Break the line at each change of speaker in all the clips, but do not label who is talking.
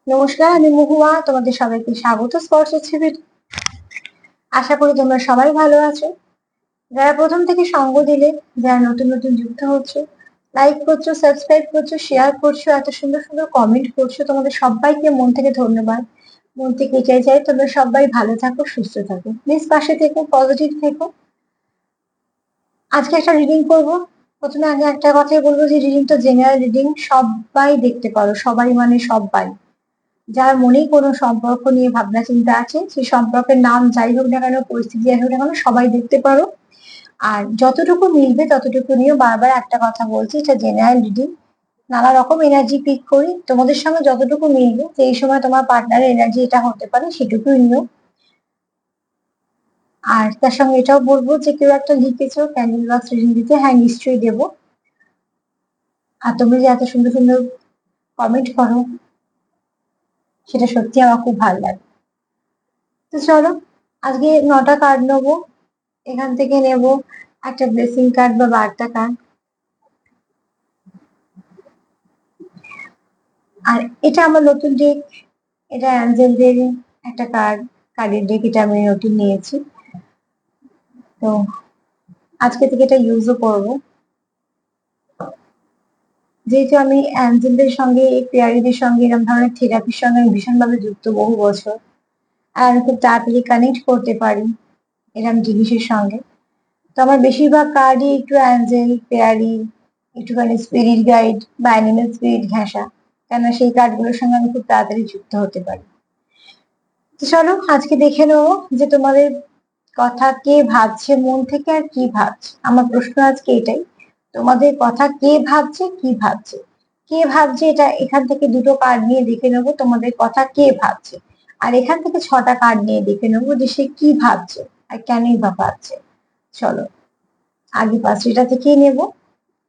নমস্কার, আমি মহুয়া। তোমাদের সবাইকে স্বাগত স্পর্শ ছবির। আশা করি তোমরা সবাই ভালো আছো। যারা প্রথম থেকে সঙ্গ দিলে, যারা নতুন নতুন যুক্ত হচ্ছে, লাইক করছো, সাবস্ক্রাইব করছো, শেয়ার করছো, এত সুন্দর সুন্দর কমেন্ট করছো, তোমাদের সবাইকে মন থেকে ধন্যবাদ। মন থেকে এটাই চাই তোমরা সবাই ভালো থাকো, সুস্থ থাকো, প্লিজ পাশে থেকো, পজিটিভ থেকো। আজকে একটা রিডিং করবো। প্রথমে আগে একটা কথাই বলবো যে রিডিংটা জেনারেল রিডিং, সবাই দেখতে পারো, সবাই মানে সবাই। যার মনেই কোনো সম্পর্ক নিয়ে ভাবনা চিন্তা আছে, সেই সম্পর্কের নাম যাই হোক না কেন, পরিস্থিতি যাই হোক না কেন, সবাই দেখতে পারো। আর যতটুকু মিলবে ততটুকু নিয়েও, বারবার একটা কথা বলছি, এটা জেনারেল রিডিং। নানা রকম এনার্জি পিক করি, তোমাদের সঙ্গে যতটুকু মিলবে, যে এই সময় তোমার পার্টনারের এনার্জি এটা হতে পারে, সেটুকুই নিও। আর তার সঙ্গে এটাও বলবো যে কেউ একটা লিখেছো ক্যান্ডেল বক্স রিডিং দিতে, হ্যাঁ নিশ্চয়ই দেবো। আর তুমি যে এত সুন্দর সুন্দর কমেন্ট করো, সেটা সত্যি আমার খুব ভালো লাগে। তো চলো, আজকে 9টা কার্ড নেবো। এখান থেকে নেব একটা ব্লেসিং কার্ড বা বার্তা কার্ড। আর এটা আমার নতুন ডেক, এটা অ্যাঞ্জেলদের একটা কার্ডের ডেক, এটা আমি নতুন নিয়েছি। তো আজকে থেকে এটা ইউজও করবো। যেহেতু আমি অ্যাঞ্জেলদের সঙ্গে, ফেয়ারিদের সঙ্গে, এরকম ধরনের থেরাপির সঙ্গে আমি ভীষণভাবে যুক্ত বহু বছর। আর আমি খুব তাড়াতাড়ি কানেক্ট করতে পারি এরকম জিনিসের সঙ্গে। তো আমার বেশিরভাগ কার্ডই একটু অ্যাঞ্জেল, ফেয়ারি, একটুখানি স্পিরিট গাইড বা অ্যানিমেল স্পিরিট ঘেঁষা, কেননা সেই কার্ডগুলোর সঙ্গে আমি খুব তাড়াতাড়ি যুক্ত হতে পারি। তো চলো আজকে দেখে নেবো যে তোমাদের কথা কে ভাবছে মন থেকে, আর কি ভাবছে। আমার প্রশ্ন আজকে এটাই, তোমাদের কথা কে ভাবছে, কি ভাবছে, কে ভাবছে, এটা এখান থেকে দুটো কার্ড নিয়ে দেখে নেবো তোমাদের কথা কে ভাবছে। আর এখান থেকে 6টা কার্ড নিয়ে দেখে নেবো যে সে কি ভাবছে আর কেনই বা ভাবছে। চলো আগে পাঁচটা থেকেই নেবো।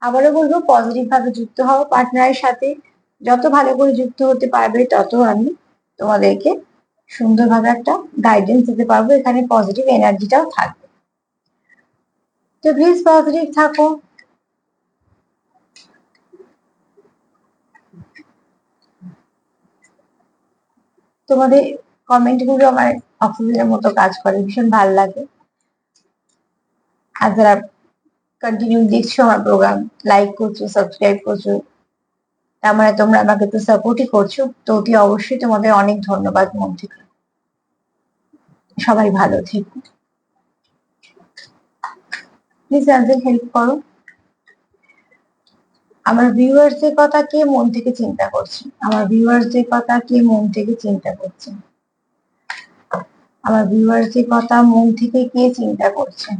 আবারও বলবো, পজিটিভ ভাবে যুক্ত হও পার্টনারের সাথে। যত ভালো করে যুক্ত হতে পারবে, তত আমি তোমাদেরকে সুন্দরভাবে একটা গাইডেন্স দিতে পারবো, এখানে পজিটিভ এনার্জিটাও থাকবে। তো প্লিজ পজিটিভ থাকো। তোমাদের কমেন্ট গুলো আমার অক্সিজেনের মতো কাজ করে, ভীষণ ভালো লাগে। আর যারা কন্টিনিউ দেখছো আমার প্রোগ্রাম, লাইক করছো, সাবস্ক্রাইব করছো, তার মানে তোমরা আমাকে তো সাপোর্টই করছো। তো অতি অবশ্যই তোমাদের অনেক ধন্যবাদ মন থেকে। সবাই ভালো থেকো, প্লিজ আমাদের হেল্প করো। আমার ভিউয়ার্সদের কথা কে মন থেকে চিন্তা করছে, আমার ভিউয়ার্সদের কথা কে মন থেকে চিন্তা করছে, আমার ভিউয়ার্সদের কথা মন থেকে কে চিন্তা করছে,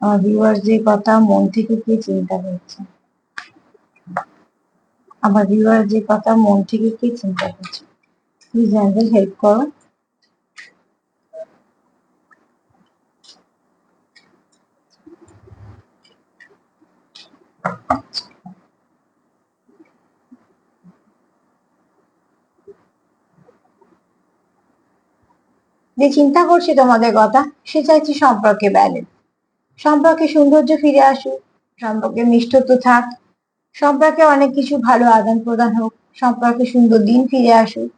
আমার ভিউয়ার্সদের কথা মন থেকে কে চিন্তা করছে, আমার ভিউয়ার্সদের কথা মন থেকে কে চিন্তা করছে। প্লিজ আমাদের হেল্প করো। যে চিন্তা করছে তোমাদের কথা, সে চাইছে সম্পর্কে ব্যালেন্স, সম্পর্কে সৌন্দর্য ফিরে আসুক, সম্পর্কে মিষ্টত্ব থাক, সম্পর্কে অনেক কিছু ভালো আদান প্রদান হোক, সম্পর্কে সুন্দর দিন ফিরে আসুক,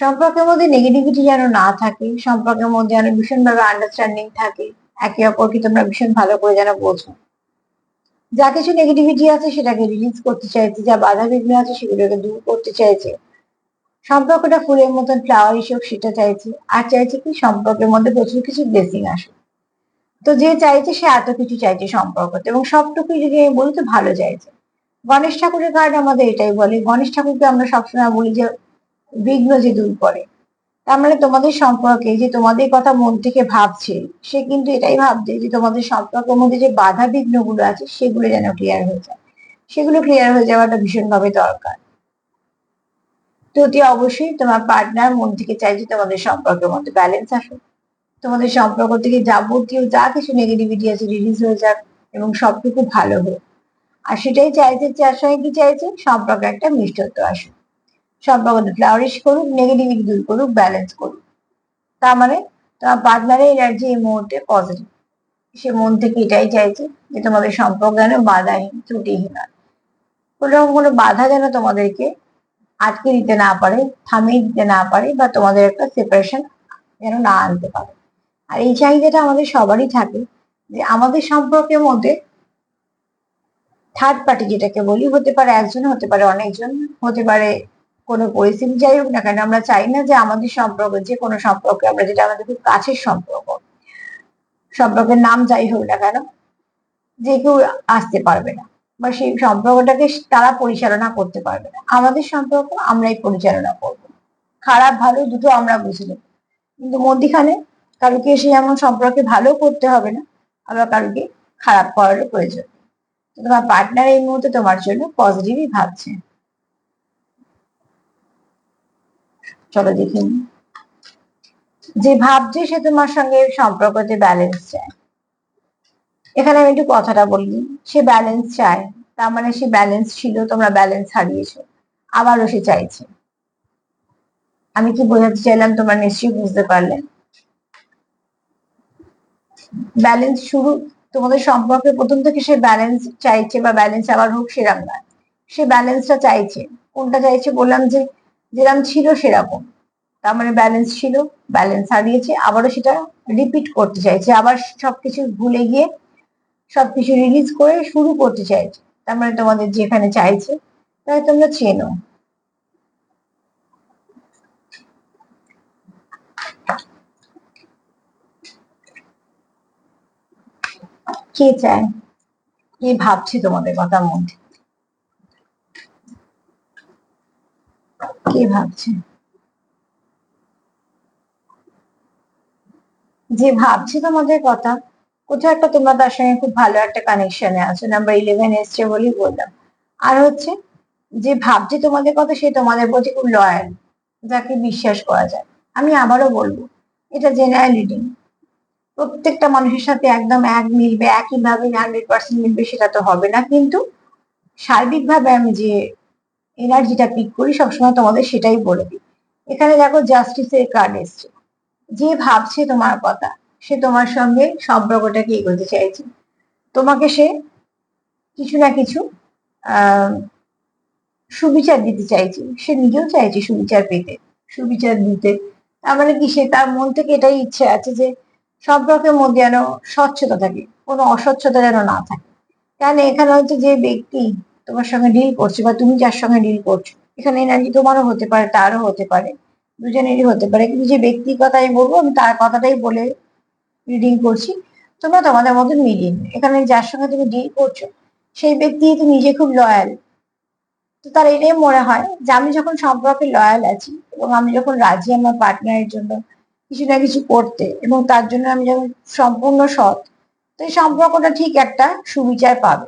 সম্পর্কের মধ্যে নেগেটিভিটি যেন না থাকে, সম্পর্কের মধ্যে যেন ভীষণভাবে আন্ডারস্ট্যান্ডিং থাকে, একে অপরকে তোমরা ভীষণ ভালো করে যেন বোঝো। যা কিছু নেগেটিভিটি আছে সেটাকে রিলিজ করতে চাইছে, যা বাধা বিঘ্ন আছে সেগুলোকে দূর করতে চাইছে, সম্পর্কটা ফুলের মতন ফ্লাওয়ার হিসেবে সেটা চাইছে। আর চাইছে কি, সম্পর্কের মধ্যে প্রচুর কিছু ব্লেসিং আসুক। তো যে চাইছে সে এত কিছু চাইছে সম্পর্কতে, এবং সবটুকুই যদি আমি বলি তো ভালো চাইছে। গণেশ ঠাকুরের কার্ড আমাদের এটাই বলে, গণেশ ঠাকুরকে আমরা সবসময় বলি যে বিঘ্ন যে দূর করে। তার মানে তোমাদের সম্পর্কে যে তোমাদের কথা মন থেকে ভাবছে, সে কিন্তু এটাই ভাবছে যে তোমাদের সম্পর্কের মধ্যে যে বাধা বিঘ্ন গুলো আছে সেগুলো যেন ক্লিয়ার হয়ে যায়। সেগুলো ক্লিয়ার হয়ে যাওয়াটা ভীষণভাবে দরকার। তো অতি অবশ্যই তোমার পার্টনার মন থেকে চাইছে তোমাদের সম্পর্কের মধ্যে ব্যালেন্স আসুক, তোমাদের সম্পর্ক থেকে যাবতীয় যা কিছু নেগেটিভিটি আছে রিলিজ হয়ে যাক, এবং সবটুকু ভালো হোক। আর সেটাই চাইছে, যার সঙ্গে কি চাইছে, সম্পর্কে একটা মিষ্টত্ব আসুক, সম্পর্কটা ফ্লারিশ করুক, নেগেটিভিটি দূর করুক, ব্যালেন্স করুক। তার মানে তোমার পার্টনারের এনার্জি এই মুহূর্তে পজিটিভ, সে মন থেকে এটাই চাইছে যে তোমাদের সম্পর্ক যেন বাধাহীন, ত্রুটিহীন হয়। কোনো বাধা যেন তোমাদেরকে আটকে দিতে না পারে, থামিয়ে দিতে না পারে, বা তোমাদের একটা সেপারেশন যেন না আনতে পারে। আর এই চাহিদাটা আমাদের সবারই থাকে যে আমাদের সম্পর্কের মধ্যে থার্ড পার্টি যেটাকে বলি, হতে পারে একজন, হতে পারে অনেকজন, হতে পারে কোনো পরিস্থিতি, যাই হোক না কেন, আমরা চাই না যে আমাদের সম্পর্ক, যে কোনো সম্পর্কে, আমরা যেটা আমাদের খুব কাছের সম্পর্ক, সম্পর্কের নাম যাই হোক না কেন, যে কেউ আসতে পারবে না, বা সেই সম্পর্কটাকে তারা পরিচালনা করতে পারবে না। আমাদের সম্পর্ক আমরাই পরিচালনা করব, খারাপ ভালো দুটো আমরা বুঝে নেব, কিন্তু মধ্যিখানে কারোকে এসে এমন সম্পর্কে ভালো করতে হবে না, আবার কারোকে খারাপ করারও প্রয়োজন। তোমার পার্টনার এই মুহূর্তে তোমার জন্য পজিটিভই ভাবছে। চলো দেখি, যে ভাবছে সে তোমার সঙ্গে সম্পর্কতে ব্যালেন্স চায়। এখানে আমি একটু কথাটা বলি, সে ব্যালেন্স চায়, তার মানে সে ব্যালেন্স ছিল, তোমরা ব্যালেন্স হারিয়েছো, আবারও সে চাইছে। আমি কি বোঝাতে চাইলাম তোমরা নিশ্চয়ই বুঝতে পারলে। ব্যালেন্স শুরু, তোমাদের সম্পর্কে প্রথম থেকে সে ব্যালেন্স চাইছে, বা ব্যালেন্স আবার হোক সেরকম না, সে ব্যালেন্সটা চাইছে। কোনটা চাইছে বললাম, যে যেরকম ছিল সেরকম, তার মানে ব্যালেন্স ছিল, ব্যালেন্স হারিয়েছে, আবারও সেটা রিপিট করতে চাইছে, আবার সবকিছু ভুলে গিয়ে সবকিছু রিলিজ করে শুরু করতে চাইছে। তার মানে তোমাদের যেখানে চাইছে, তাই তোমরা চেনো। কে চায়, কে ভাবছে তোমাদের কথার মধ্যে, কে ভাবছে? যে ভাবছে তোমাদের কথা, কোথাও একটা তোমরা তার সঙ্গে খুব ভালো একটা কানেকশনে আছো, নাম্বার 11 এসছে বলেই বললাম। আর হচ্ছে, যে ভাবছে তোমাদের কথা সে তোমাদের প্রতি খুব লয়াল, যাকে বিশ্বাস করা যায়। আমি আবারও বলবো, এটা জেনারেল রিডিং, প্রত্যেকটা মানুষের সাথে একদম এক মিলবে, একইভাবে 100% মিলবে সেটা তো হবে না, কিন্তু সার্বিকভাবে আমি যে এনার্জিটা পিক করি সবসময় তোমাদের সেটাই বলে দিই। এখানে দেখো জাস্টিসের কার্ড এসছে, যে ভাবছে তোমার কথা সে তোমার সঙ্গে সম্পর্কটাকে এগোতে চাইছে, তোমাকে সে কিছু না কিছু আহ সুবিচার দিতে চাইছে, সে নিজেও চাইছে সুবিচার পেতে, সুবিচার দিতে। তার মানে কি, সে তার মন থেকে এটাই ইচ্ছে আছে যে সম্পর্কের মধ্যে যেন স্বচ্ছতা থাকে, কোনো অস্বচ্ছতা যেন না থাকে। কেন, এখানে হচ্ছে যে ব্যক্তি তোমার সঙ্গে ডিল করছে, বা তুমি যার সঙ্গে ডিল করছো, এখানে এনার্জি তোমারও হতে পারে, তারও হতে পারে, দুজনেরই হতে পারে, কিন্তু যে ব্যক্তির কথা আমি বলবো, আমি তার কথাটাই বলে রিডিং করছি। তোমরা তোমাদের মতন মিলিয়ে নিও। এখানে যার সঙ্গে তুমি ডিল করছো, সেই ব্যক্তি তো নিজে খুব লয়াল, তো তার এটাই মনে হয় যে আমি যখন সম্পর্কে লয়াল আছি, এবং আমি যখন রাজি আমার পার্টনারের জন্য কিছু না কিছু করতে, এবং তার জন্য আমি যখন সম্পূর্ণ সৎ, তো এই সম্পর্কটা ঠিক একটা সুবিচার পাবে।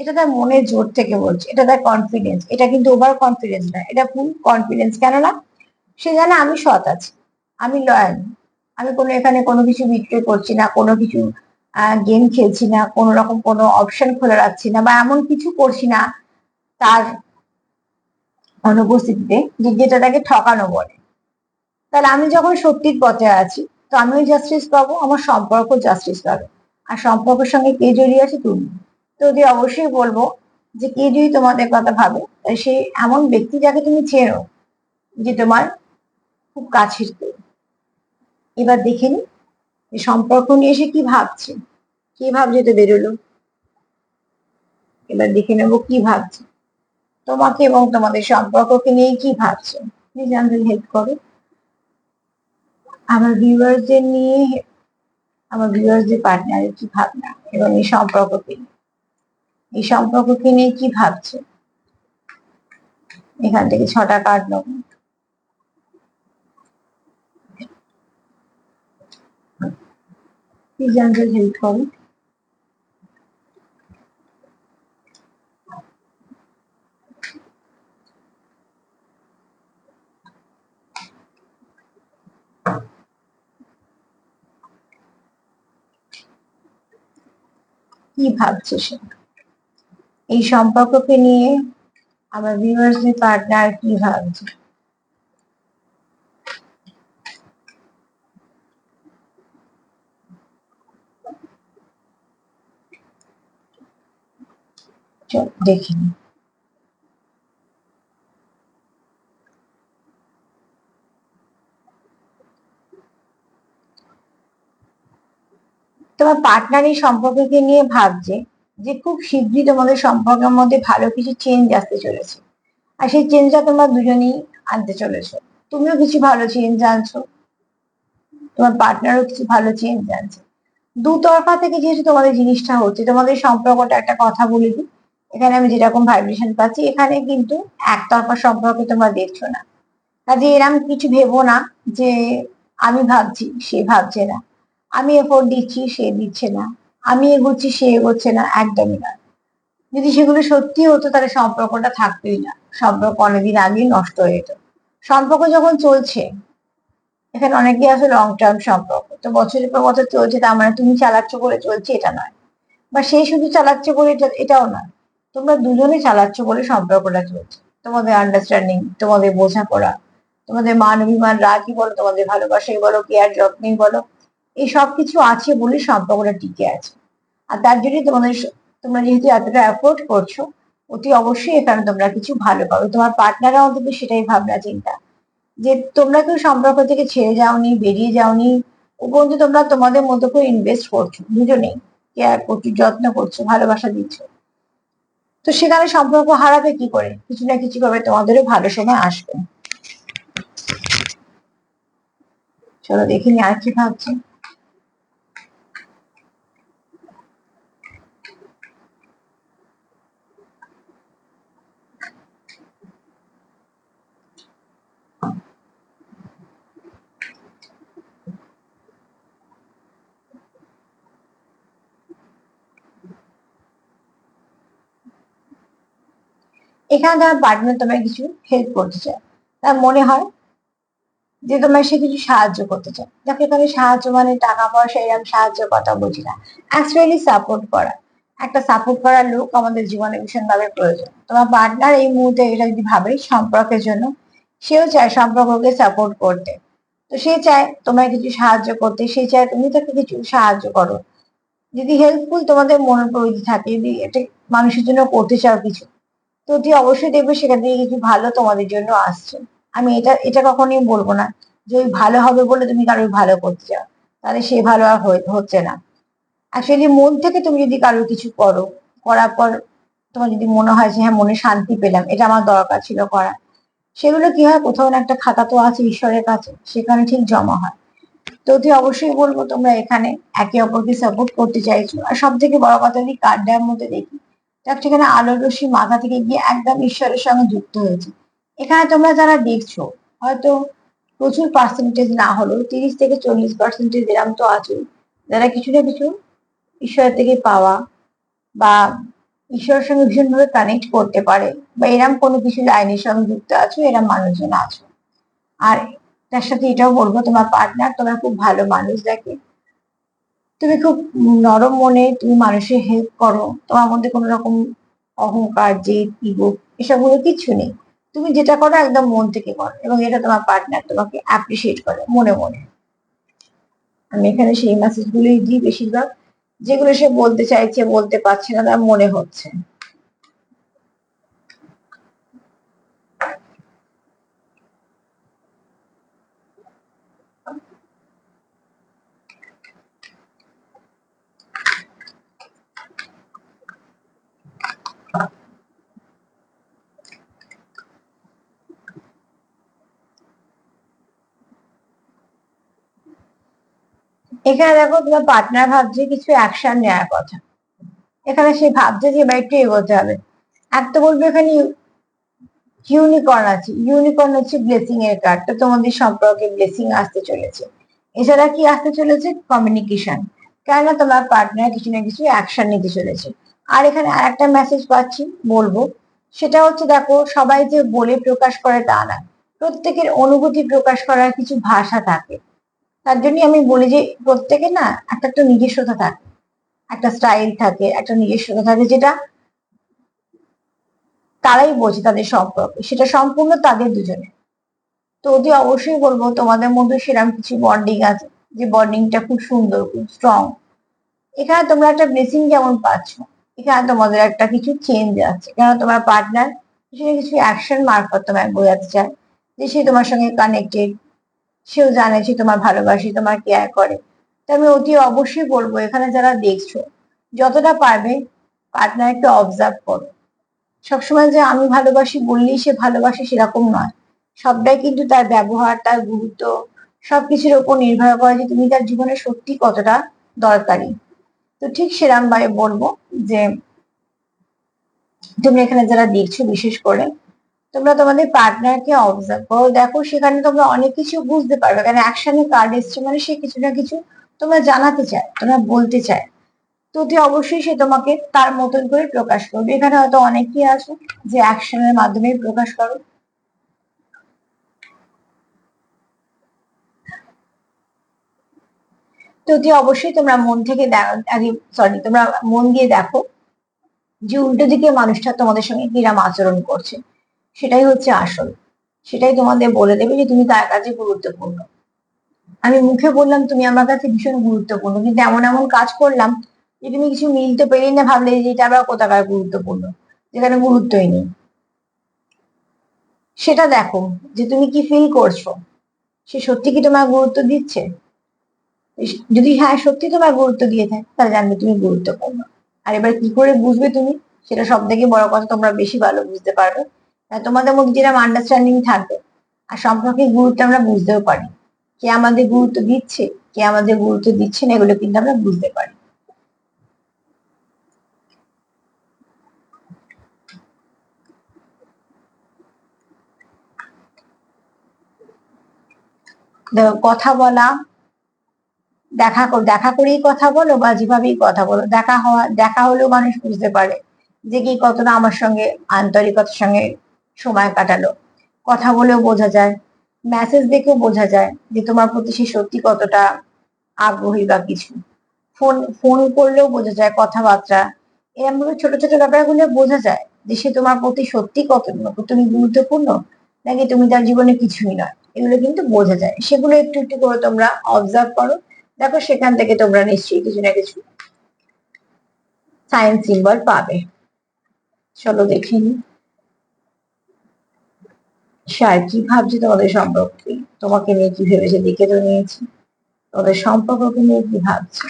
এটা তার মনের জোর থেকে বলছে, এটা তার কনফিডেন্স, এটা কিন্তু ওভার কনফিডেন্স না, এটা ফুল কনফিডেন্স। কেননা সে জানে আমি সৎ আছি, আমি লয়াল, আমি কোনো এখানে কোনো কিছু বিক্রি করছি না, কোনো কিছু গেম খেলছি না, কোনো রকম কোনো অপশন খোলা রাখছি না, বা এমন কিছু করছি না তার অনুপস্থিতিতে, যেটা তাকে ঠকানো বলে। তাহলে আমি যখন সত্যির পথে আছি, তো আমিও জাস্টিস পাবো, আমার সম্পর্ক জাস্টিস পাবে। আর সম্পর্কের সঙ্গে কে জড়িয়ে আছে? তুমি। তো যদি অবশ্যই বলবো, যে কে যদি তোমাদের কথা ভাবে, সে এমন ব্যক্তি যাকে তুমি চেনো, যে তোমার খুব কাছের কেউ। এবার দেখে নি যে সম্পর্ক নিয়ে এসে কি ভাবছে, কি ভাবছে, তো বেরোলো। এবার দেখে নেবো কি ভাবছে তোমাকে এবং তোমাদের সম্পর্ককে নিয়ে, কি ভাবছে। প্লিজ আমাদের হেল্প করো, আমার ভিউয়ার্সদের নিয়ে, আমার ভিউয়ার্সদের পার্টনারের কি ভাবনা, এবং এই সম্পর্ককে নিয়ে কি ভাবছে। এখান থেকে 6টা কার্ড নেবো। প্লিজ আমাদের হেল্প করো। কি ভাবছে সে এই সম্পর্ককে নিয়ে, আমার ভিউয়ার্সদের পার্টনার কি ভাবছে। চল দেখি। তোমার পার্টনার এই সম্পর্ককে নিয়ে ভাবছে যে খুব শীঘ্রই তোমাদের সম্পর্কের মধ্যে ভালো কিছু চেঞ্জ আসতে চলেছে, আর সেই চেঞ্জটা তোমরা দুজনেই আনতে চলেছো। তুমিও কিছু ভালো চেঞ্জ আনছো, তোমার পার্টনারও কিছু ভালো চেঞ্জ আনছে। দুতরফা থেকে যেহেতু তোমাদের জিনিসটা হচ্ছে, তোমাদের সম্পর্কটা একটা কথা বলে দিই, এখানে আমি যেরকম ভাইব্রেশন পাচ্ছি, এখানে কিন্তু একতরফা সম্পর্কে তোমরা দেখছো না। কাজে এরম কিছু ভেবো না যে আমি ভাবছি সে ভাবছে না, আমি এফোর্ট দিচ্ছি সে দিচ্ছে না, আমি এগোচ্ছি সে এগোচ্ছে না, একদমই না। যদি সেগুলো সত্যি হতো তাহলে সম্পর্কটা থাকতোই না, সম্পর্ক অনেকদিন আগেই নষ্ট হয়ে যেত। সম্পর্ক যখন চলছে, এখানে অনেকেই আছে লং টার্ম সম্পর্ক, তো বছরের পর বছর চলছে, তার মানে তুমি চালাচ্ছ বলে চলছে এটা নয়, বা সে শুধু চালাচ্ছে বলে এটাও নয়। তোমরা দুজনে চালাচ্ছ বলে সম্পর্কটা চলছে। তোমাদের আন্ডারস্ট্যান্ডিং, তোমাদের বোঝাপড়া, তোমাদের মান অভিমান, রাগই বলো, তোমাদের ভালোবাসাই বলো, কেয়ার যত্নই বলো, এই সব কিছু আছে বলে সম্পর্কটা টিকে আছে। আর তার জন্যই তোমরা যেহেতু এতটা এফোর্ট করছো, অতি অবশ্যই এখানে তোমরা কিছু ভালো পাবে। তোমার পার্টনাররা অন্তত সেটাই ভাবনা চিন্তা, যে তোমরা কেউ সম্পর্ক থেকে ছেড়ে যাওনি, বেরিয়ে যাওনি, উপরন্তু তোমরা তোমাদের মতো করে ইনভেস্ট করছো দুজনেই, কেয়ার করছো, যত্ন করছো, ভালোবাসা দিচ্ছ। তো সেখানে সম্পর্ক হারাবে কি করে? কিছু না কিছু ভাবে তোমাদেরও ভালো সময় আসবে। চলো দেখিনি আর কি ভাবছে। এখানে তোমার পার্টনার তোমায় কিছু হেল্প করতে চায়, তার মনে হয় যে তোমায় সে কিছু সাহায্য করতে চায়। দেখো এখানে সাহায্য মানে টাকা পয়সা এরকম সাহায্য কথা বুঝি না, অ্যাকচুয়ালি সাপোর্ট করা। একটা সাপোর্ট করার লোক আমাদের জীবনে ভীষণভাবে প্রয়োজন। তোমার পার্টনার এই মুহূর্তে এটা যদি ভাবে সম্পর্কের জন্য, সেও চায় সম্পর্ককে সাপোর্ট করতে। তো সে চায় তোমায় কিছু সাহায্য করতে, সে চায় তুমি তাকে কিছু সাহায্য করো। যদি হেল্পফুল তোমাদের মনের প্রবৃত্তি থাকে, যদি এটা মানুষের জন্য করতে চাও কিছু, তো তুই অবশ্যই দেখবে সেখান থেকে কিছু ভালো তোমাদের জন্য আসছে। আমি এটা এটা কখনোই বলবো না যে ওই ভালো হবে বলে তুমি কারোর ভালো করতে চাও, তাহলে সে ভালো আর হচ্ছে না। অ্যাকচুয়ালি মন থেকে তুমি যদি কারোর কিছু করো, করার পর তোমার যদি মনে হয় যে হ্যাঁ মনে শান্তি পেলাম, এটা আমার দরকার ছিল করা, সেগুলো কি হয়, কোথাও না একটা খাতা তো আছে ঈশ্বরের কাছে, সেখানে ঠিক জমা হয়। তো তুই অবশ্যই বলবো তোমরা এখানে একে অপরকে সাপোর্ট করতে চাইছো। আর সব থেকে বড় কথা, যদি কার্ডটার মধ্যে দেখি, দেখ সেখানে আলোর রশ্মি মাথা থেকে গিয়ে একদম ঈশ্বরের সঙ্গে যুক্ত হয়েছে। এখানে তোমরা যারা দেখছো, হয়তো প্রচুর পার্সেন্টেজ না হলেও 30 থেকে 40% এরম তো আছে, যারা কিছু না কিছু ঈশ্বরের থেকে পাওয়া বা ঈশ্বরের সঙ্গে ভীষণভাবে কানেক্ট করতে পারে, বা এরম কোনো কিছু লাইনের সঙ্গে যুক্ত আছো, এরম মানুষজন আছো। আর তার সাথে এটাও বলবো, তোমার পার্টনার তোমার খুব ভালো মানুষ দেখে, তুমি খুব নরম মনে, তুমি মানুষের হেল্প করো, তোমার মধ্যে কোনো রকম অহংকার, জেদ, ইগো এসবগুলো কিছু নেই। তুমি যেটা করো একদম মন থেকে করো, এবং এটা তোমার পার্টনার তোমাকে অ্যাপ্রিসিয়েট করে মনে মনে। আমি এখানে সেই মেসেজ গুলোই দিই বেশিরভাগ, যেগুলো সে বলতে চাইছে বলতে পারছে না, তার মনে হচ্ছে। এখানে দেখো তোমার পার্টনার ভাবছে কিছু অ্যাকশন নেওয়ার কথা। এখানে সে ভাবছে যে এবার একটু এগোতে হবে। একটা বলবো এখানে ইউনিকর্ন আছে, ইউনিকর্ন হচ্ছে ব্লেসিং এর কার্ড, তো তোমাদের সম্পর্কে ব্লেসিং আসতে চলেছে। এছাড়া কি আসতে চলেছে? কমিউনিকেশন, কেননা তোমার পার্টনার কিছু না কিছু অ্যাকশন নিতে চলেছে। আর এখানে আর একটা মেসেজ পাচ্ছি, বলবো, সেটা হচ্ছে দেখো সবাই যে বলে প্রকাশ করে তা না, প্রত্যেকের অনুভূতি প্রকাশ করার কিছু ভাষা থাকে। তার জন্য আমি বলি যে প্রত্যেকের না একটা একটা নিজস্বতা থাকে, একটা স্টাইল থাকে, একটা নিজস্বতা থাকে, যেটা তারাই বোঝে তাদের সম্পর্কে, সেটা সম্পূর্ণ তাদের দুজনে। তো অতি অবশ্যই বলবো তোমাদের মধ্যে সেরকম কিছু বন্ডিং আছে, যে বন্ডিংটা খুব সুন্দর, খুব স্ট্রং। এখানে তোমরা একটা ব্লেসিং যেমন পাচ্ছ, এখানে তোমাদের একটা কিছু চেঞ্জ আছে, কেন তোমার পার্টনার কিছু না কিছু অ্যাকশন মারফত তোমায় বোঝাতে চায় যে সে তোমার সঙ্গে কানেক্টেড, সেও জানে সে তোমার ভালোবাসে, তোমার কেয়ার করে। তো আমি অতি অবশ্যই বলবো এখানে যারা দেখছো যতটা পারবে পার্টনারকে অবজার্ভ করো। সবসময় যে আমি ভালোবাসি বললেই সে ভালোবাসে সেরকম নয়। সবটাই কিন্তু তার ব্যবহার, তার গুরুত্ব, সবকিছুর উপর নির্ভর করে যে তুমি তার জীবনে সত্যি কতটা দরকারি। তো ঠিক সেরকম ভাবে বলবো যে তুমি এখানে যারা দেখছো বিশেষ করে তোমরা তোমাদের পার্টনারকে অবজার্ভ করো, দেখো সেখানে তোমরা অনেক কিছু বুঝতে পারবে। কারণ অ্যাকশনে কার্ড এসছে মানে সে কিছু না কিছু তোমরা জানাতে চায়, তোমরা বলতে চায়। তো অতি অবশ্যই সে তোমাকে তার মতন করে প্রকাশ করবে। এখানে হয়তো অনেকেই আছে যে অ্যাকশনের মাধ্যমে প্রকাশ করো। তো অতি অবশ্যই তোমরা মন থেকে সরি, তোমরা মন দিয়ে দেখো যে উল্টো দিকে মানুষটা তোমাদের সঙ্গে কিরাম আচরণ করছে। সেটাই হচ্ছে আসল। সেটাই তোমাদের বলে দেবে যে তুমি তার কাছে গুরুত্বপূর্ণ। আমি মুখে বললাম তুমি আমার কাছে ভীষণ গুরুত্বপূর্ণ, কিন্তু এমন এমন কাজ করলাম যে তুমি কিছু মিলতে পেরেই না, ভাবলে যে এটা আবার কোথাকার গুরুত্বপূর্ণ, যেখানে গুরুত্বই নেই। সেটা দেখো যে তুমি কি ফিল করছো, সে সত্যি কি তোমার গুরুত্ব দিচ্ছে। যদি হ্যাঁ সত্যি তোমার গুরুত্ব দিয়ে থাকে তাহলে জানবে তুমি গুরুত্বপূর্ণ। আর এবার কি করে বুঝবে তুমি, সেটা সব থেকে বড় কথা, তোমরা বেশি ভালো বুঝতে পারবে। তোমাদের মধ্যে যেরকম আন্ডারস্ট্যান্ডিং থাকবে আর সম্পর্কের গুরুত্ব আমরা বুঝতেও পারি। কে আমাদের গুরুত্ব দিচ্ছে, কে আমাদের গুরুত্ব দিচ্ছে না, এগুলো কিন্তু আমরা বুঝতে পারি। দেখো, কথা বলা, দেখা করেই কথা বলো বা যেভাবেই কথা বলো, দেখা হলেও মানুষ বুঝতে পারে যে কি কতটা আমার সঙ্গে আন্তরিকতার সঙ্গে সময় কাটালো। কথা বলেও বোঝা যায়, মেসেজ দেখেও বোঝা যায় যে তোমার প্রতি সে সত্যি কতটা আগ্রহী বা কিছু। ফোন ফোন করলেও বোঝা যায়, কথাবার্তা, এরকম ভাবে ছোট ছোট ব্যাপারগুলো বোঝা যায় যে সে তোমার প্রতি সত্যি কতটুকু তুমি গুরুত্বপূর্ণ, নাকি তুমি তার জীবনে কিছুই নয়। এগুলো কিন্তু বোঝা যায়, সেগুলো একটু একটু করে তোমরা অবজার্ভ করো। দেখো সেখান থেকে তোমরা নিশ্চয়ই কিছু না কিছু সাইন সিম্বল পাবে। চলো দেখে নি সে আর কি ভাবছে তোমাদের সম্পর্কে, তোমাকে নিয়ে কি ভেবেছে দেখে তো নিয়েছি, তোমাদের সম্পর্ককে নিয়ে কি ভাবছে।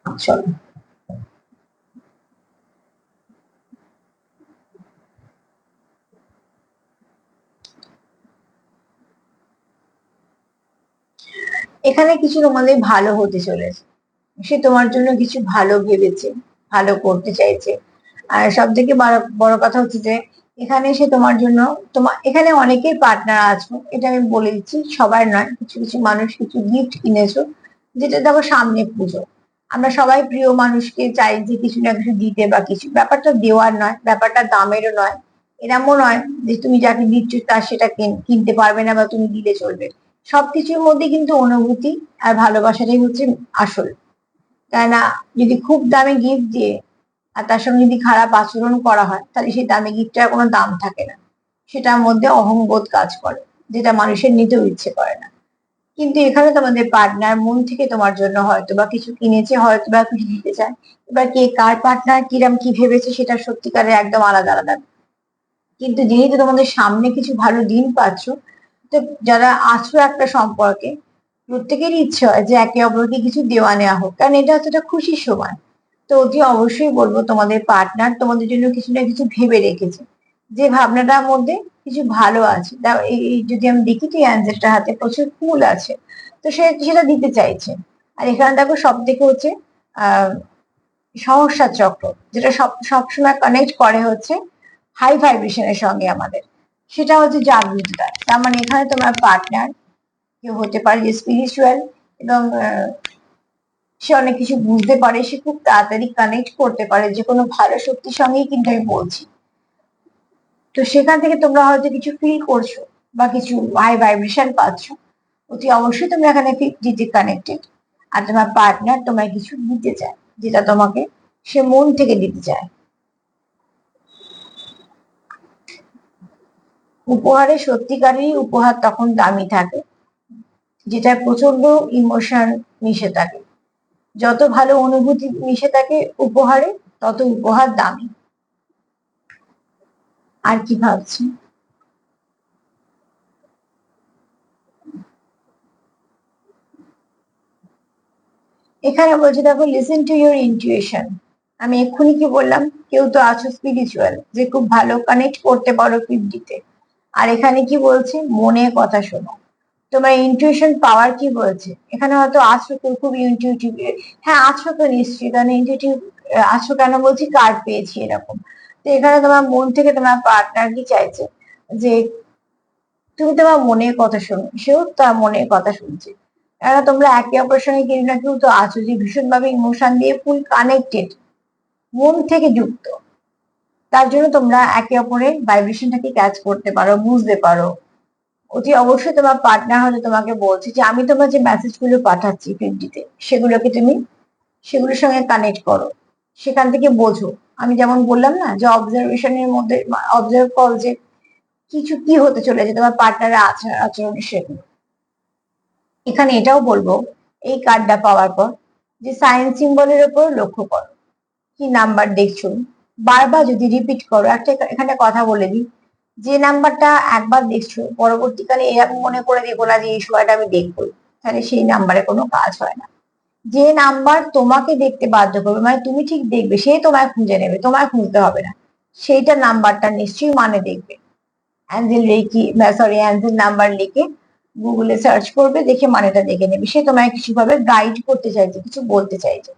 চলো, এখানে কিছু তোমাদের ভালো হতে চলেছে। সে তোমার জন্য কিছু ভালো ভেবেছে, ভালো করতে চাইছে। আর সব থেকে বড় বড় কথা হচ্ছে যে এখানে সে তোমার জন্য, তোমার এখানে অনেকেই পার্টনার আছো, এটা আমি বলে দিচ্ছি, সবার নয়, কিছু কিছু মানুষ কিছু গিফট কিনেছো। যেটা দেখো সামনে পুজো, আমরা সবাই প্রিয় মানুষকে চাই যে কিছু না কিছু দিতে বা কিছু, ব্যাপারটা দেওয়ার নয়, ব্যাপারটা দামেরও নয়। এরমও নয় যে তুমি যাকে দিচ্ছ তার সেটা কিনতে পারবে না বা তুমি দিলে চলবে। সবকিছুর মধ্যে কিন্তু অনুভূতি আর ভালোবাসাটাই হচ্ছে আসল। তাই না? যদি খুব দামি গিফট দিয়ে আর তার সঙ্গে যদি খারাপ আচরণ করা হয় তাহলে সেই দামি গিফটটার কোনো দাম থাকে না। সেটার মধ্যে অহংবোধ কাজ করে, যেটা মানুষের নিতেও ইচ্ছে করে না। কিন্তু এখানে তোমাদের পার্টনার মন থেকে তোমার জন্য হয়তো বা কিছু কিনেছে, হয়তো বা কিছু দিতে চায়। এবার কে কার পার্টনার কিরম কি ভেবেছে সেটা সত্যিকারের একদম আলাদা আলাদা। কিন্তু যেহেতু তোমাদের সামনে কিছু ভালো দিন পাচ্ছ, তো যারা আছো একটা সম্পর্কে, প্রত্যেকেরই ইচ্ছে হয় যে একে অপরকে কিছু দেওয়া নেওয়া হোক, কারণ এটা হচ্ছে একটা খুশির সময়। তো অতি অবশ্যই বলবো তোমাদের পার্টনার তোমাদের জন্য কিছু না কিছু ভেবে রেখেছে, যে ভাবনাটার মধ্যে কিছু ভালো আছে। এই যদি আমি দেখি তো অ্যাঞ্জেলটার হাতে প্রচুর ফুল আছে, তো সে সেটা দিতে চাইছে। আর এখানে দেখো সব থেকে হচ্ছে আহ সহস্রার চক্র, যেটা সবসময় কানেক্ট করে হচ্ছে হাই ভাইব্রেশনের সঙ্গে আমাদের, সেটা হচ্ছে জাগরুকতা। তার মানে এখানে তোমার পার্টনার কেউ হতে পারে যে স্পিরিচুয়াল, এবং সে অনেক কিছু বুঝতে পারে, সে খুব তাড়াতাড়ি কানেক্ট করতে পারে যে কোনো ভালো শক্তির সঙ্গেই কিন্তু আমি বলছি। তো সেখান থেকে তোমরা হয়তো কিছু ফিল করছো বা কিছু হাই ভাইব্রেশন পাচ্ছ। অতি অবশ্যই তোমরা এখানে 50 কানেক্টেড। আর তোমার পার্টনার তোমায় কিছু দিতে চায়, যেটা তোমাকে সে মন থেকে দিতে চায়। উপহারে সত্যিকারেরই উপহার তখন দামি থাকে, যেটা প্রচন্ড ইমোশন মিশে থাকে। যত ভালো অনুভূতি মিশে থাকে উপহারে, তত উপহার দামি। আর কি ভাবছি। এখানে বলছে দেখো, লিসেন টু ইউর ইনটিউশন। আমি এক্ষুনি কি বললাম, কেউ তো আছো স্পিরিচুয়াল, যে খুব ভালো কানেক্ট করতে পারো 50-তে। আর এখানে কি বলছে, মনে কথা শোনো। তোমার ইনটিউশন পাওয়ার কি বলছে, এখানে হয়তো আছো কেউ খুব ইনটিউটিভ। হ্যাঁ আছো তো নিশ্চয়ই, কারণ ইনটিউটিভ আছো কেন বলছি, কার্ড পেয়েছি এরকম। তো এখানে তোমার মন থেকে তোমার পার্টনার কি চাইছে, যে তুমি তোমার মনের কথা শোনো, সেও তার মনের কথা শুনছে। কেননা তোমরা একে অপরের সঙ্গে কেউ না কেউ তো আছো যে ভীষণভাবে ইমোশন দিয়ে ফুল কানেক্টেড, মন থেকে যুক্ত। তার জন্য তোমরা একে অপরের ভাইব্রেশনটাকে ক্যাচ করতে পারো, বুঝতে পারো। অতি অবশ্যই তোমার পার্টনার হলে তোমাকে বলছে যে আমি তোমার যে মেসেজ গুলো পাঠাচ্ছি 50-তে, সেগুলোকে তুমি সেগুলোর সঙ্গে কানেক্ট করো, সেখান থেকে বোঝো। আমি যেমন বললাম না, যে অবজারভেশনের মধ্যে অবজার্ভ করো যে কিছু কি হতে চলেছে তোমার পার্টনারের আচরণ, সেগুলো। এখানে এটাও বলবো এই কার্ডটা পাওয়ার পর, যে সাইন সিম্বলের উপর লক্ষ্য করো, কি নাম্বার দেখছো। বারবার যদি রিপিট করো, একটা এখানে কথা বলে দিই, যে নাম্বারটা একবার দেখছো পরবর্তীকালে এরকম মনে করে দেখো না যে এই সময়টা আমি দেখবো, তাহলে সেই নাম্বারে কোনো কাজ হয় না। যে নাম্বার তোমাকে দেখতে বাধ্য করবে, মানে তুমি ঠিক দেখবে, সে তোমায় খুঁজে নেবে, তোমায় খুঁজতে হবে না, সেইটা নাম্বারটা নিশ্চয়ই মানে দেখবে। Angel reiki, sorry, angel number লিখে গুগলে সার্চ করবে, দেখে মানেটা দেখে নেবে, সে তোমায় কিছু ভাবে গাইড করতে চাইছে, কিছু বলতে চাইছে।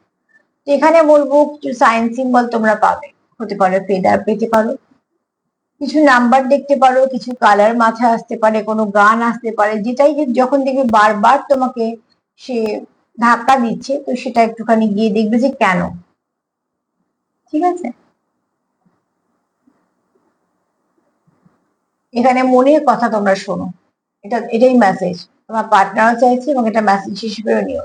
তো এখানে বলবো কিছু সাইন সিম্বল তোমরা পাবে, হতে পারে ফেদার পেতে পারো, কিছু নাম্বার দেখতে পারো, কিছু কালার মাথায় আসতে পারে, কোনো গান আসতে পারে, যেটাই যে যখন দেখবে বারবার তোমাকে সে ধাক্কা দিচ্ছে, তো সেটা একটুখানি গিয়ে দেখবে যে কেন। ঠিক আছে, এখানে মনের কথা তোমরা শোনো, এটাই মেসেজ তোমার পার্টনারও চাইছে, এবং এটা মেসেজ হিসেবেও নিও।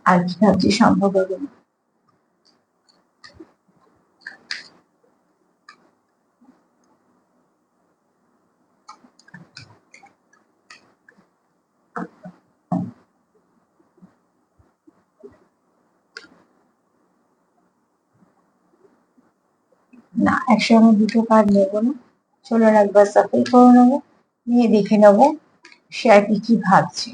আর কি ভাবছি সম্পর্ক, না একসঙ্গে দুটো কার্ড নেবো না, চলো একবার সাফল করে নেবো, নিয়ে দেখে নেবো সে আর কি ভাবছে।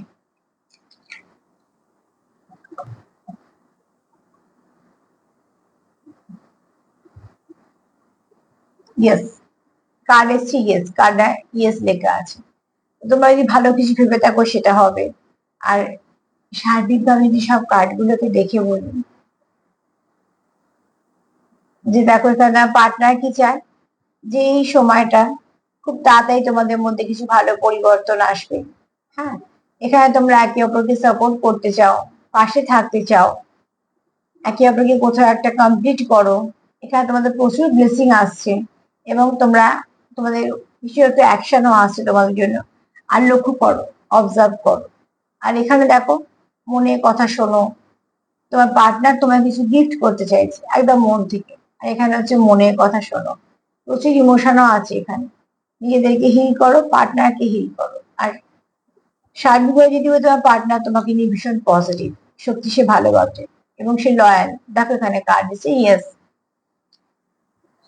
ইয়েস, কার্ড এসছে, ইয়েস, কার্ডে ইয়েস লেখা আছে। তোমরা যদি ভালো কিছু ভেবে থাকো সেটা হবে। আর সার্বিকভাবে যদি সব কার্ড গুলোকে দেখে বলি, যে দেখো এখানে পার্টনার কি চায়, যে এই সময়টা খুব তাড়াতাড়ি তোমাদের মধ্যে কিছু ভালো পরিবর্তন আসবে। হ্যাঁ, এখানে তোমরা একে অপরকে সাপোর্ট করতে চাও, পাশে থাকতে চাও, একে অপরকে কোথাও একটা কমপ্লিট করো। এখানে তোমাদের প্রচুর ব্লেসিং আসছে, এবং তোমরা তোমাদের কিছু একটা অ্যাকশনও আসছে তোমাদের জন্য। আর লক্ষ্য করো, অবজার্ভ করো। আর এখানে দেখো, মনে কথা শোনো, তোমার পার্টনার তোমায় কিছু গিফট করতে চাইছে একদম মন থেকে। আর এখানে হচ্ছে মনের কথা শোনো, প্রচুর ইমোশনও আছে এখানে। নিজেদেরকে হিল করো, পার্টনারকে হিল করো। আর সার্বিকভাবে যদি তোমার পার্টনার তোমাকে নিয়ে ভীষণ পজিটিভ, সত্যি সে ভালোবাসে এবং সে লয়াল। দেখো এখানে কার্ড দিচ্ছে ইয়েস।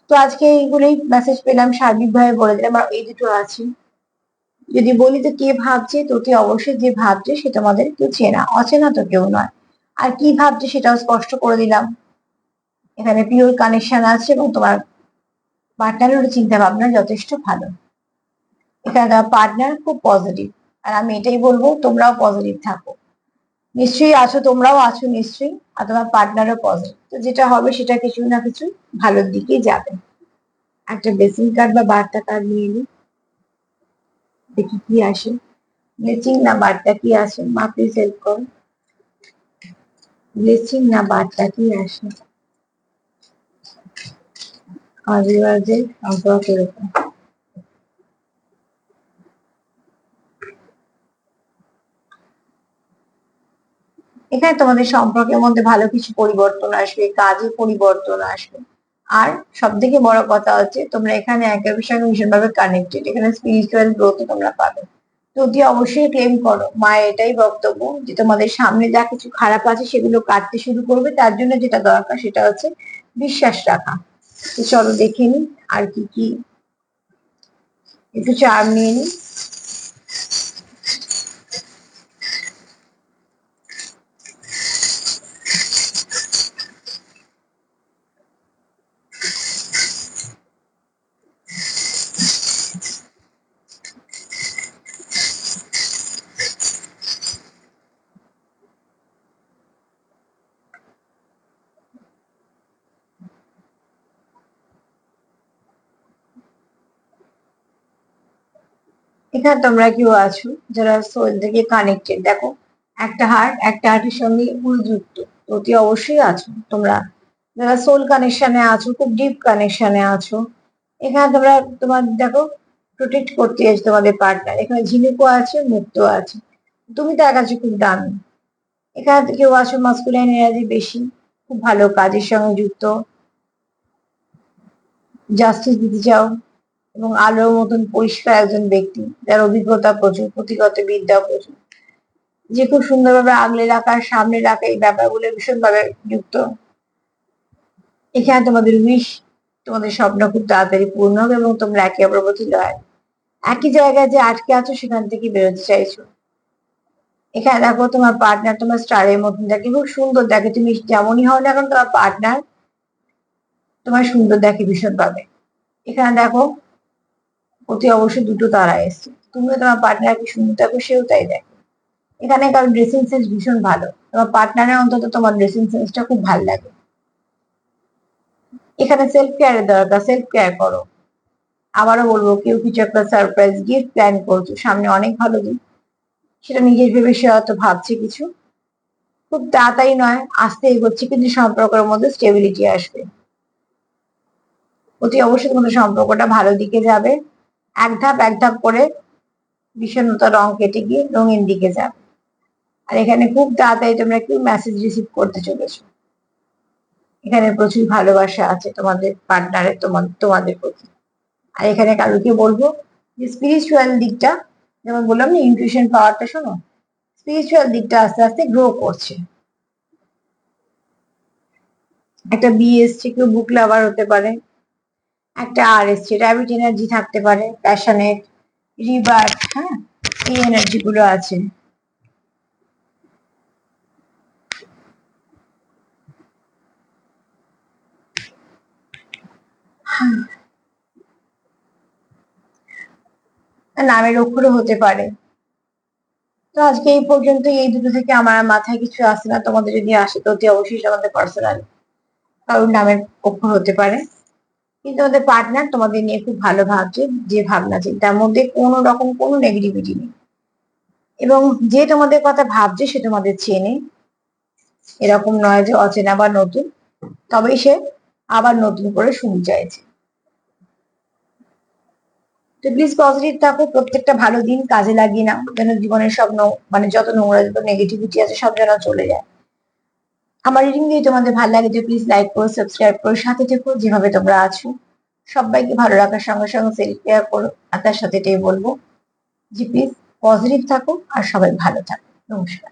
তো আজকে এইগুলোই মেসেজ পেলাম, সার্বিকভাবে বলে দিলাম, আর এই দুটো আছে। যদি বলি তো কে ভাবছে, তো অতি অবশ্যই যে ভাবছে সে তোমাদের কেউ চেনা, অচেনা তো কেউ নয়। আর কি ভাবছে সেটাও স্পষ্ট করে দিলাম, এখানে পিওর কানেকশন আছে, এবং তোমার পার্টনারের চিন্তা ভাবনা যথেষ্ট ভালো। এখানে তোমার পার্টনার খুব পজিটিভ। আর আমি এটাই বলবো, তোমরাও পজিটিভ থাকো, নিশ্চয়ই আছো, তোমরাও আছো নিশ্চয়ই, আর তোমার পার্টনারও পজিটিভ। তো যেটা হবে সেটা কিছু না কিছু ভালোর দিকেই যাবে। একটা ব্লেসিং কার্ড বা বার্তা কার্ড নিয়ে নিই, দেখি কি আসে। ব্লেসিং না বার্তা কি আসে, মা প্লিজ হেল্প করো। ব্লেসিং না বার্তা কি আসে অবিবাহিতের সম্পর্কের উপর। এখানে তোমাদের সম্পর্কের মধ্যে ভালো কিছু পরিবর্তন আসবে, কাজে পরিবর্তন আসবে। আর সব থেকে বড় কথা হচ্ছে, তোমরা এখানে একে অপরের সঙ্গে ভীষণভাবে কানেক্টেড, এখানে স্পিরিচুয়াল গ্রোথ তোমরা পাবে। তো অতি অবশ্যই ক্লেম করো, মায়ের এটাই বক্তব্য যে তোমাদের সামনে যা কিছু খারাপ আছে সেগুলো কাটতে শুরু করবে। তার জন্য যেটা দরকার সেটা হচ্ছে বিশ্বাস রাখা। তো চলো দেখে নি আর কি কি একটু চার্ম নিয়ে নিই। এখানে তোমরা কেউ আছো যারা সোল থেকে কানেক্টেড, দেখো একটা হার্টের সঙ্গে পুরো যুক্ত, অতি অবশ্যই আছো তোমরা যারা সোল কানেকশনে আছো, খুব ডিপ কানেকশনে আছো। এখানে তোমরা তোমার দেখো প্রোটেক্ট করতে এসে তোমাদের পার্টনার, এখানে ঝিনুকও আছে, মুক্ত আছে, তুমি তার কাছে খুব দামি। এখানে কেউ আছো মাস্কুলাইন এনার্জি বেশি, খুব ভালো কাজের সঙ্গে যুক্ত, জাস্টিস দিতে চাও এবং আলোর মতন পরিষ্কার একজন ব্যক্তি যার অভিজ্ঞতা প্রচুর, পুঁথিগত বিদ্যা প্রচুর, যে খুব সুন্দরভাবে আগলে রাখা, সামনে রাখা, এই ব্যাপারগুলো ভীষণভাবে যুক্ত। এখানে তোমাদের উইশ, তোমাদের স্বপ্ন খুব তাড়াতাড়ি পূর্ণ হবে এবং তোমরা একে অপরের প্রতি লয়াল। একই জায়গায় যে আটকে আছো সেখান থেকে বেরোতে চাইছো। এখানে দেখো তোমার পার্টনার তোমার স্টারের মতন দেখে, খুব সুন্দর দেখে, তুমি যেমনই হও না কেন তোমার পার্টনার তোমার সুন্দর দেখে ভীষণ ভাবে। এখানে দেখো অতি অবশ্যই দুটো তারা এসছে, তুমিও তোমার পার্টনারকে সুন্দর দেখো, সেও তাই দেখে। এখানে কারো ড্রেসিং সেন্স ভীষণ ভালো, তোমার পার্টনারের অন্তত তোমার ড্রেসিং সেন্সটা খুব ভালো লাগে। এখানে সেলফ কেয়ারের দরকার, সেলফ কেয়ার করো। আবারও বলবো, কেউ কিছু একটা সারপ্রাইজ গিফট প্ল্যান করছো, সামনে অনেক ভালো দিন, সেটা নিজের ভেবে সে হয়তো ভাবছে কিছু, খুব তাড়াতাড়ি নয়, আস্তে এগোচ্ছে, কিন্তু সম্পর্কের মধ্যে স্টেবিলিটি আসবে। অতি অবশ্যই তোমাদের সম্পর্কটা ভালো দিকে যাবে, এক ধাপ করে বিষণ্ণতা রং কেটে গিয়ে রঙিন দিকে যাবে। আর এখানে খুব তাড়াতাড়ি তোমরা কেউ মেসেজ রিসিভ করতে চলেছো। এখানে প্রচুর ভালোবাসা আছে তোমাদের পার্টনারের তোমাদের প্রতি। আর এখানে কারোকে বলবো যে স্পিরিচুয়াল দিকটা, যেমন বললাম না ইনটিউশন পাওয়ারটা, শোনো, স্পিরিচুয়াল দিকটা আস্তে আস্তে গ্রো করছে। একটা বি এসছে, কেউ বুক লাভার হতে পারে, একটা আর এসছে, র্যাবিট এনার্জি থাকতে পারে, প্যাশনেট, রিবার্থ, হ্যাঁ, এই এনার্জি গুলো আছে। নামের অক্ষরও হতে পারে। তো আজকে এই পর্যন্ত, এই দুটো থেকে আমার আর মাথায় কিছু আসে না, তোমাদের যদি আসে তো অতি অবশ্যই আমাদের পার্সোনাল কারোর নামের অক্ষর হতে পারে। কিন্তু তোমাদের পার্টনার তোমাদের নিয়ে খুব ভালো ভাবছে, যে ভাবনা চিন্তার মধ্যে কোনো রকম কোনো নেগেটিভিটি নেই, এবং যে তোমাদের কথা ভাবছে সে তোমাদের চেনে, এরকম নয় যে অচেনা বা নতুন, তবেই সে আবার নতুন করে শুরু চাইছে। তো প্লিজ পজিটিভ থাকো, প্রত্যেকটা ভালো দিন কাজে লাগিয়ে নাও, যেন জীবনের সব মানে যত নোংরা যত নেগেটিভিটি আছে সব যেন চলে যায়। আমার রিডিং যদি তোমাদের ভালো লাগে তো প্লিজ লাইক করো, সাবস্ক্রাইব করো, সাথে থেকো যেভাবে তোমরা আছো। সবাইকে ভালো রাখার সঙ্গে সঙ্গে সেলফ কেয়ার করো, আর তার সাথে এটাই বলবো যে প্লিজ পজিটিভ থাকো আর সবাই ভালো থাকো। নমস্কার।